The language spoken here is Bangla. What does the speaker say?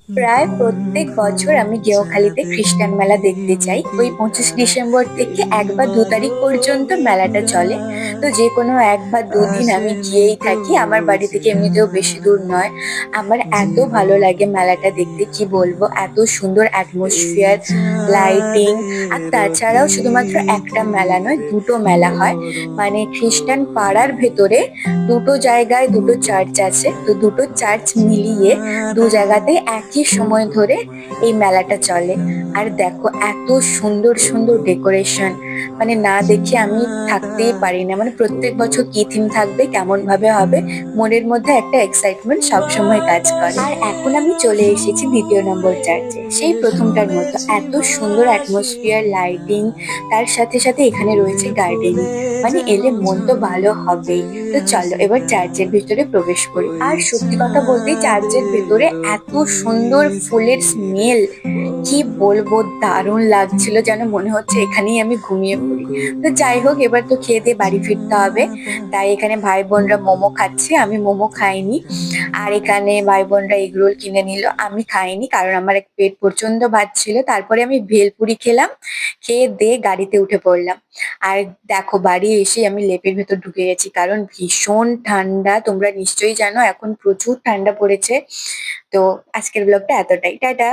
প্রায় প্রত্যেক বছর আমি গেওখালিতে খ্রিস্টান মেলা দেখতে যাই। ওই 25 ডিসেম্বর থেকে 1 বা 2 তারিখ পর্যন্ত মেলাটা চলে। তো যে কোনো 1 বা 2 দিন আমি গিয়েই থাকি, আমার বাড়ি থেকে এমনিতেও বেশি দূর নয়। আমার এত ভালো লাগে মেলাটা দেখতে, কি বলবো, এত সুন্দর অ্যাটমসফিয়ার, লাইটিং। আর তাছাড়াও শুধুমাত্র একটা মেলা নয়, দুটো মেলা হয়। মানে খ্রিস্টান পাড়ার ভেতরে দুটো জায়গায় দুটো চার্চ আছে, তো দুটো চার্চ মিলিয়ে 2 জায়গাতে একই সময় ধরে এই মেলাটা চলে। আর দেখো এত সুন্দর সুন্দর ডেকোরেশন, মানে না দেখে আমি থাকতেই পারি না। মানে প্রত্যেক বছর কি থিম থাকবে, কেমন ভাবে হবে, মনের মধ্যে একটা এক্সাইটমেন্ট সবসময় কাজ করে। আর এখন আমি চলে এসেছি 2 নম্বর চার্চে, সেই প্রথমটার মতো এত সুন্দর অ্যাটমসফিয়ার, লাইটিং, তার সাথে সাথে এখানে রয়েছে গার্ডেনিং। মানে এলে মন তো ভালো হবেই। তো চলো এবার চার্চের ভিতরে প্রবেশ করি। আর সত্যি কথা বলতে চার্চের ভেতরে এত সুন্দর ফুলের স্মেল, কি বলবো, দারুণ লাগছিল, যেন মনে হচ্ছে এখানেই আমি ঘুমিয়ে পড়ি। তো যাই হোক, এবার তো খেয়ে দিয়ে বাড়ি ফিরতে হবে। তাই এখানে ভাই বোনরা মোমো খাচ্ছে, আমি মোমো খাইনি। আর এখানে ভাই বোনরা এগরোল কিনে নিল, আমি খাইনি কারণ আমার এক পেট প্রচন্ড ছিল। তারপরে আমি ভেলপুরি খেলাম, খেয়ে দিয়ে গাড়িতে উঠে পড়লাম। আর দেখো বাড়ি এসে আমি লেপের ভেতর ঢুকে গেছি, কারণ ভীষণ ঠান্ডা, তোমরা নিশ্চয়ই জানো এখন প্রচুর ঠান্ডা পড়েছে। তো আজকের ব্লগটা এতটাই, টাটা।